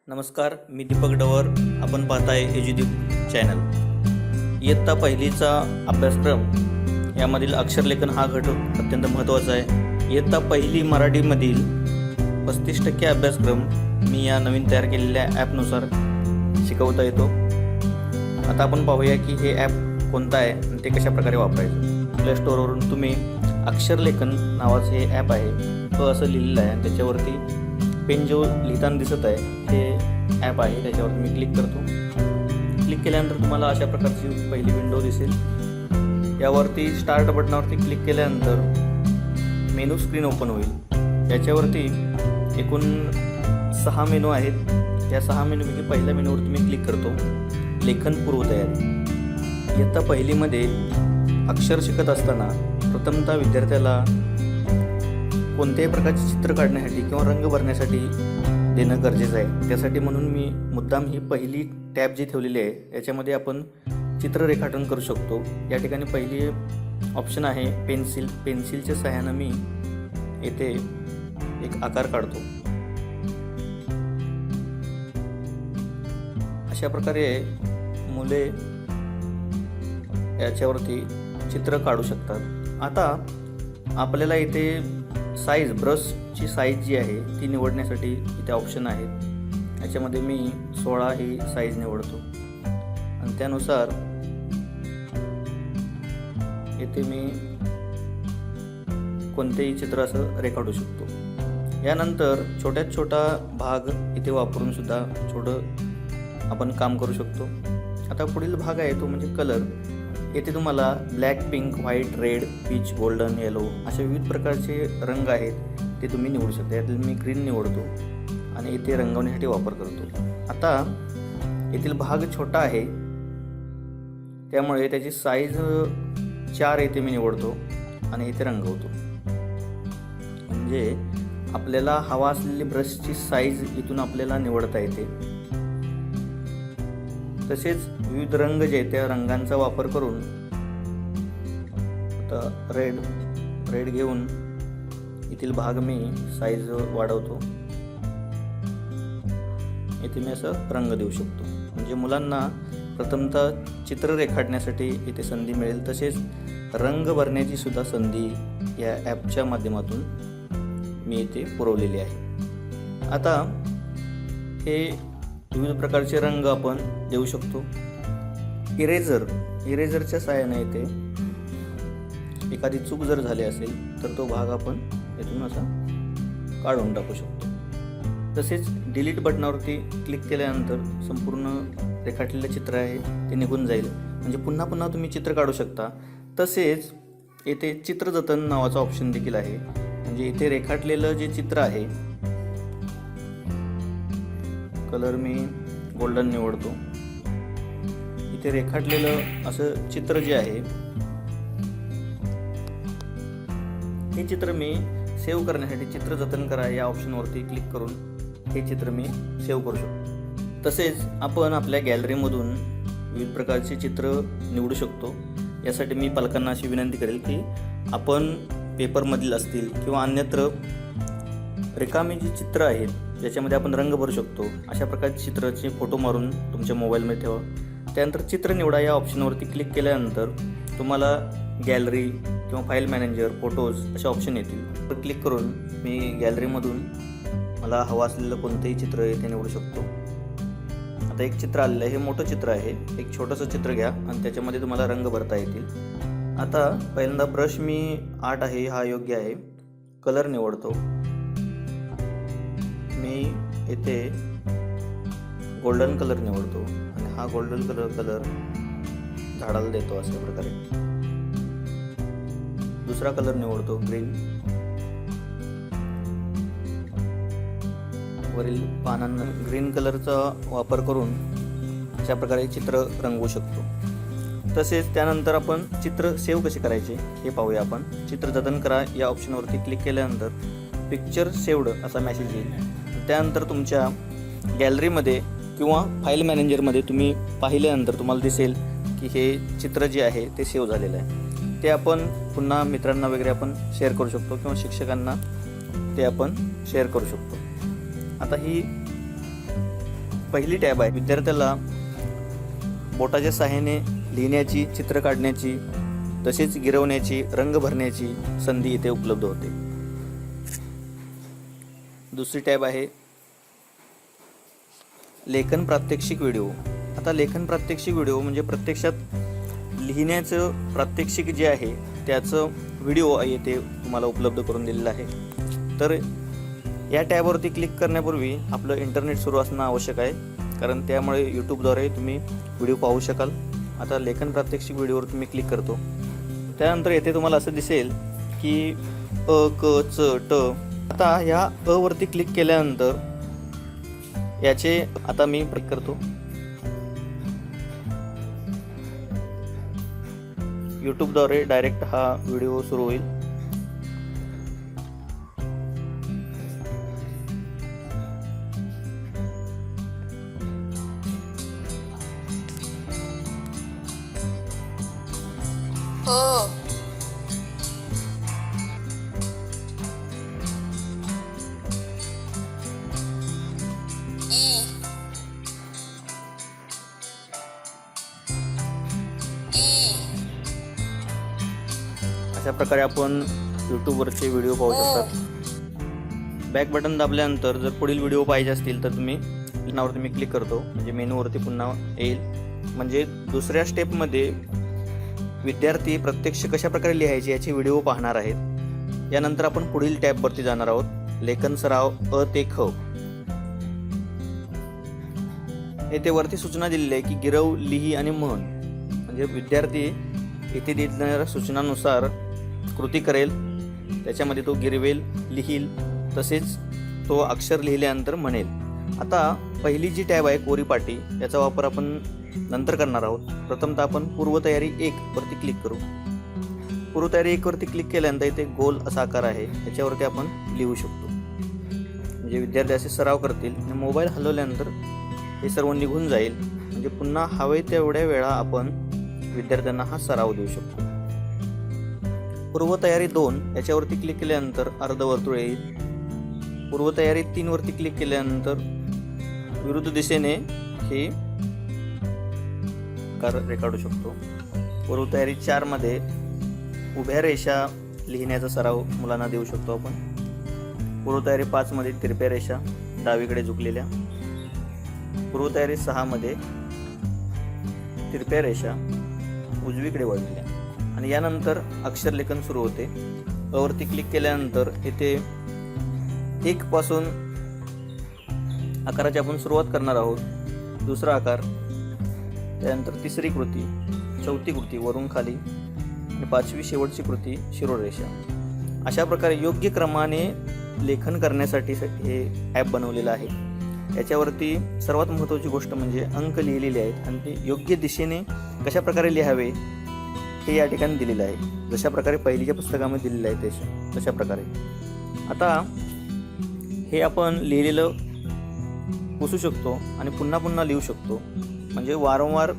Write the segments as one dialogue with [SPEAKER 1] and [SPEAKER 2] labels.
[SPEAKER 1] नमस्कार, मी दीपक डवर. आपण पाहताय edudeep चॅनल. इयत्ता पहिलीचा अभ्यासक्रम यामधील अक्षर लेखन हा घटक अत्यंत महत्त्वाचा आहे. इयत्ता पहिली मराठीमधील 35% अभ्यासक्रम मी या नवीन तयार केलेल्या ॲपनुसार शिकवता येतो. आता आपण पाहूया की हे ॲप कोणतं आहे आणि ते कशा प्रकारे वापरायचं. प्ले स्टोअरवरून तुम्ही अक्षर लेखन नावाचं हे ॲप आहे, तो असं लिहिलेलं आहे आणि त्याच्यावरती पेन जो लिहिताना दिसत आहे हे ॲप आहे. त्याच्यावर मी क्लिक करतो. क्लिक केल्यानंतर तुम्हाला अशा प्रकारची पहिली विंडो दिसेल. यावरती स्टार्ट बटनावरती क्लिक केल्यानंतर मेनू स्क्रीन ओपन होईल. याच्यावरती एकूण 6 मेनू आहेत. या 6 मेनूपैकी पहिल्या मेनूवर तुम्ही क्लिक करतो. लेखन पूर्वतयारी. इयत्ता पहिलीमध्ये अक्षर शिकत असताना प्रथमतः विद्यार्थ्याला कोणत्याही प्रकारचे चित्र काढण्यासाठी किंवा रंग भरण्यासाठी देणं गरजेचं आहे. त्यासाठी म्हणून मी मुद्दाम ही पहिली टॅब जी ठेवलेली आहे याच्यामध्ये आपण चित्र रेखाटन करू शकतो. या ठिकाणी पहिली ऑप्शन आहे पेन्सिल. पेन्सिलच्या सहाय्यानं मी येथे एक आकार काढतो. अशा प्रकारे मुले याच्यावरती चित्र काढू शकतात. आता आपल्याला इथे साईज, ब्रशची साईज जी आहे ती निवडण्यासाठी इथे ऑप्शन आहेत. याच्यामध्ये मी 16 ही साईज निवडतो आणि त्यानुसार इथे मी कोणतेही चित्र असं रेखाटू शकतो. यानंतर छोट्यात छोटा भाग इथे वापरून सुद्धा छोटं आपण काम करू शकतो. आता पुढील भाग आहे तो म्हणजे कलर. येथे तुम्हाला black, pink, white, red, peach, golden, yellow असे विविध प्रकारचे रंग आहेत ते तुम्ही निवडू शकता. यातील मी ग्रीन निवडतो आणि इथे रंगवण्यासाठी वापर करतो. आता येथील भाग छोटा आहे त्यामुळे त्याची साईज 4 येथे मी निवडतो आणि इथे रंगवतो. म्हणजे आपल्याला हवा असलेली ब्रशची साईज इथून आपल्याला निवडता येते. तसेच विविध रंग जे त्या रंगांचा वापर करून आता रेड घेऊन येथील भाग मी साईज वाढवतो. इथे मी असं रंग देऊ शकतो. म्हणजे मुलांना प्रथमतः चित्र रेखाटण्यासाठी इथे संधी मिळेल. तसेच रंग भरण्याची सुद्धा संधी या ॲपच्या माध्यमातून मी इथे पुरवलेली आहे. आता हे विविध प्रकारचे रंग आपण देऊ शकतो. इरेझरच्या सहाय्याने इथे एखादी चूक जर झाली असेल तर तो भाग आपण इथून असा काढून टाकू शकतो. तसेच डिलीट बटनावरती क्लिक केल्यानंतर संपूर्ण रेखाटलेलं चित्र आहे ते निघून जाईल. म्हणजे पुन्हा पुन्हा तुम्ही चित्र काढू शकता. तसेच येथे चित्र जतन नावाचा ऑप्शन देखील आहे. म्हणजे इथे रेखाटलेलं जे चित्र आहे, कलर मी गोल्डन निवडतो. इथे रेखाटलेलं असं चित्र जे आहे हे चित्र मी सेव्ह करण्यासाठी चित्र जतन करा या ऑप्शनवरती क्लिक करून हे चित्र मी सेव्ह करू शकतो. तसेच आपण आपल्या गॅलरीमधून विविध प्रकारचे चित्र निवडू शकतो. यासाठी मी पालकांना अशी विनंती करेल की आपण पेपरमधील असतील किंवा अन्यत्र रिकामी जी चित्र आहेत ज्याच्यामध्ये आपण रंग भरू शकतो अशा प्रकारचे चित्राचे फोटो मारून तुमच्या मोबाईलमध्ये ठेवा. त्यानंतर चित्र निवडा या ऑप्शनवरती क्लिक केल्यानंतर तुम्हाला गॅलरी किंवा फाईल मॅनेजर, फोटोज असे ऑप्शन येतील. तर क्लिक करून मी गॅलरीमधून मला हवं असलेलं कोणतेही चित्र इथे निवडू शकतो. आता एक चित्र आलेलं आहे. हे मोठं चित्र आहे. एक छोटंसं चित्र घ्या आणि त्याच्यामध्ये तुम्हाला रंग भरता येतील. आता पहिल्यांदा ब्रश मी 8 आहे हा योग्य आहे. कलर निवडतो. मी इथे गोल्डन कलर निवडतो आणि हा गोल्डन कलर झाडाला देतो. अशा प्रकारे दुसरा कलर निवडतो ग्रीन. वरील पानांना ग्रीन कलरचा वापर करून अशा प्रकारे चित्र रंगवू शकतो. तसेच त्यानंतर आपण चित्र सेव्ह कसे करायचे हे पाहूया आपण. चित्र जतन करा या ऑप्शनवरती क्लिक केल्यानंतर पिक्चर सेव्हड असा मेसेज येईल. त्यानंतर तुमच्या गॅलरीमध्ये किंवा फाईल मॅनेजरमध्ये तुम्ही पाहिल्यानंतर तुम्हाला दिसेल की हे चित्र जे आहे ते सेव्ह झालेलं आहे. ते आपण पुन्हा मित्रांना वगैरे आपण शेअर करू शकतो किंवा शिक्षकांना ते आपण शेअर करू शकतो. आता ही पहिली टॅब आहे विद्यार्थ्याला बोटाच्या सहाय्याने लिहिण्याची, चित्र काढण्याची, तसेच गिरवण्याची, रंग भरण्याची संधी इथे उपलब्ध होते. दुसरी टॅब आहे लेखन प्रात्यक्षिक व्हिडिओ. आता लेखन प्रात्यक्षिक व्हिडिओ म्हणजे प्रत्यक्षात लिहिण्याचं प्रात्यक्षिक जे आहे त्याचं व्हिडिओ येथे तुम्हाला उपलब्ध करून दिलेलं आहे. तर या टॅबवरती क्लिक करण्यापूर्वी आपलं इंटरनेट सुरू असणं आवश्यक आहे, कारण त्यामुळे यूट्यूबद्वारे तुम्ही व्हिडिओ पाहू शकाल. आता लेखन प्रात्यक्षिक व्हिडिओवर तुम्ही क्लिक करतो. त्यानंतर येथे तुम्हाला असं दिसेल की अ, क, च, ट. आता ह्या अ वरती क्लिक केल्यानंतर याचे आता मी क्लिक करतो. यूट्यूबद्वारे डायरेक्ट हा व्हिडिओ सुरू होईल. अशा प्रकारे आपण यूट्यूबवरचे व्हिडिओ पाहू शकतात. बॅक बटन दाबल्यानंतर जर पुढील व्हिडिओ पाहिजे असतील तर तुम्ही लिखाणावरती मी क्लिक करतो, म्हणजे मेनूवरती पुन्हा येईल. म्हणजे दुसऱ्या स्टेपमध्ये विद्यार्थी प्रत्यक्ष कशा प्रकारे लिहायचे याचे व्हिडिओ पाहणार आहेत. यानंतर आपण पुढील टॅबवरती जाणार आहोत, लेखन सराव अ ते ख. येथे वरती सूचना दिलेली आहे की गिरव, लिही आणि म्हण. म्हणजे विद्यार्थी इथे दिलेल्या सूचनानुसार कृती करेल, त्याच्यामध्ये तो गिरवेल, लिहील, तसेच तो अक्षर लिहिल्यानंतर म्हणेल. आता पहिली जी टॅब आहे कोरीपाटी, याचा वापर आपण नंतर करणार आहोत. प्रथमतः आपण पूर्वतयारी 1 वरती क्लिक करू. पूर्वतयारी 1 वरती क्लिक केल्यानंतर इथे गोल असा आकार आहे, त्याच्यावरती आपण लिहू शकतो. म्हणजे विद्यार्थी असे सराव करतील आणि मोबाईल हलवल्यानंतर हे सर्व निघून जाईल. म्हणजे पुन्हा हवे तेवढ्या वेळा आपण विद्यार्थ्यांना हा सराव देऊ शकतो. पूर्वतयारी 2 याच्यावरती क्लिक केल्यानंतर अर्धवर्तुळ येईल. पूर्वतयारी 3 वरती क्लिक केल्यानंतर विरुद्ध दिशेने हे रेखाटू शकतो. पूर्वतयारी 4 मध्ये उभ्या रेषा लिहिण्याचा सराव मुलांना देऊ शकतो आपण. पूर्वतयारी 5 मध्ये तिरप्या रेषा डावीकडे झुकलेल्या. पूर्वतयारी 6 मध्ये तिरप्या रेषा उजवीकडे वळलेल्या. आणि यानंतर अक्षर लेखन सुरू होते. वरती क्लिक केल्यानंतर येथे 1 पासून आकाराची आपण सुरुवात करणार आहोत. दुसरा आकार, त्यानंतर तिसरी कृती, चौथी कृती वरून खाली आणि 5वी शेवटची कृती शिरोरेषा. अशा प्रकारे योग्य क्रमाने लेखन करण्यासाठी हे ॲप बनवलेलं आहे. याच्यावरती सर्वात महत्त्वाची गोष्ट म्हणजे अंक लिहिलेले आहेत आणि ते योग्य दिशेने कशा प्रकारे लिहावे हे या ठिकाणी दिलेलं आहे. जशा प्रकारे पहिलीच्या पुस्तकामध्ये दिलेलं आहे तशा प्रकारे. आता हे आपण लिहिलेलं पुसू शकतो आणि पुन्हा पुन्हा लिहू शकतो. म्हणजे वारंवार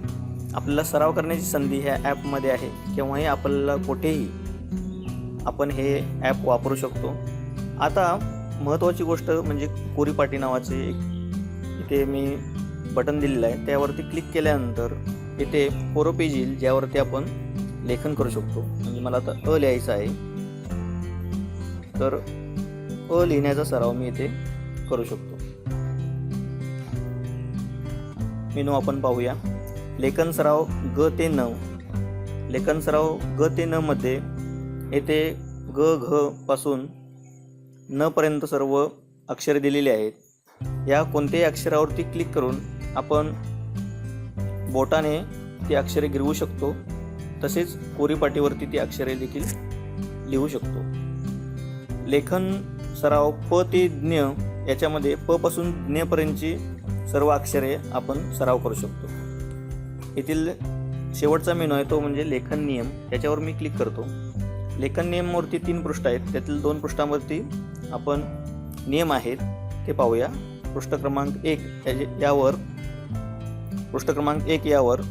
[SPEAKER 1] आपल्याला सराव करण्याची संधी ह्या ॲपमध्ये आहे. केव्हाही आपल्याला कुठेही आपण हे ॲप वापरू शकतो. आता महत्त्वाची गोष्ट म्हणजे कोरीपाटी नावाचे एक इथे मी बटन दिलेलं आहे. त्यावरती क्लिक केल्यानंतर इथे फोरो पेज येईल, ज्यावरती आपण लेखन करू शकतो. म्हणजे मला आता अ लिहायचं आहे, तर अ लिहिण्याचा सराव मी इथे करू शकतो. मेनू आपण पाहूया. लेखन सराव ग ते न. लेखन सराव ग ते न मध्ये येथे ग घ पासून न पर्यंत सर्व अक्षरे दिलेली आहेत. या कोणत्याही अक्षरावरती क्लिक करून आपण बोटाने ती अक्षरे गिरवू शकतो. तसेच कोरीपाटीवरती ती अक्षरे देखील लिहू शकतो. लेखन सराव प ते ज्ञ याच्यामध्ये प पासून ज्ञ पर्यंतची सर्व अक्षरे आपण सराव करू शकतो. येथील शेवटचा मेनू आहे तो म्हणजे लेखन नियम. याच्यावर मी क्लिक करतो. लेखन नियमवरती 3 पृष्ठ आहेत. त्यातील 2 पृष्ठांवरती आपण नियम आहेत ते पाहूया. पृष्ठ क्रमांक 1 यावर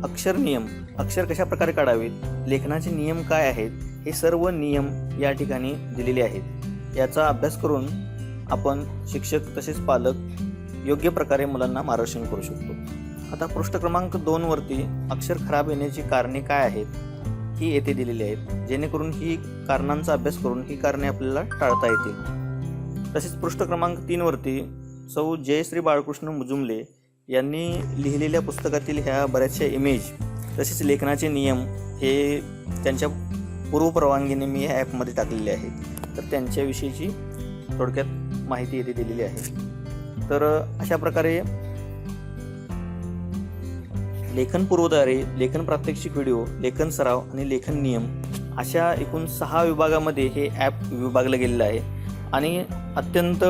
[SPEAKER 1] अक्षर नियम, अक्षर कशा प्रकारे काढावेत, लेखनाचे नियम काय आहेत, हे सर्व नियम या ठिकाणी दिलेले आहेत. याचा अभ्यास करून आपण शिक्षक तसेच पालक योग्य प्रकारे मुलांना मार्गदर्शन करू शकतो. आता पृष्ठ क्रमांक 2 वरती अक्षर खराब येण्याची कारणे काय आहेत ही येथे दिलेली आहेत, जेणेकरून ही कारणांचा अभ्यास करून ही कारणे आपल्याला टाळता येतील. तसेच पृष्ठ क्रमांक 3 वरती सौ जयश्री बाळकृष्ण मुजुमले यांनी लिहिलेल्या पुस्तकातील ह्या बऱ्याचशा इमेज तसेच लेखनाचे नियम हे त्यांच्या पूर्वपरवानगीने मी ह्या ॲपमध्ये टाकलेले आहेत. तर त्यांच्याविषयीची थोडक्यात माहिती येथे दिलेली आहे. तर अशा प्रकारे लेखन पूर्वतयारी, लेखन प्रात्यक्षिक व्हिडिओ, लेखन सराव आणि लेखन नियम अशा एकूण 6 विभागामध्ये हे ॲप विभागलं गेलेलं आहे. आणि अत्यंत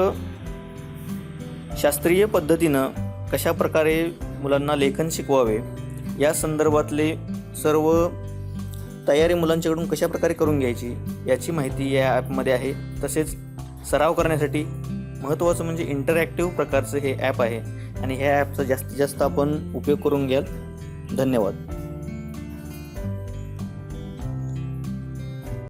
[SPEAKER 1] शास्त्रीय पद्धतीनं कशा प्रकारे मुलांना लेखन शिकवावे या संदर्भातले सर्व तयारी मुलांच्याकडून कशा प्रकारे करून घ्यायची याची माहिती या ॲपमध्ये आहे. तसेच सराव करण्यासाठी महत्त्वाचं म्हणजे इंटरॅक्टिव्ह प्रकारचं हे ॲप आहे आणि ह्या ॲपचा जास्तीत जास्त आपण उपयोग करून घ्याल. धन्यवाद.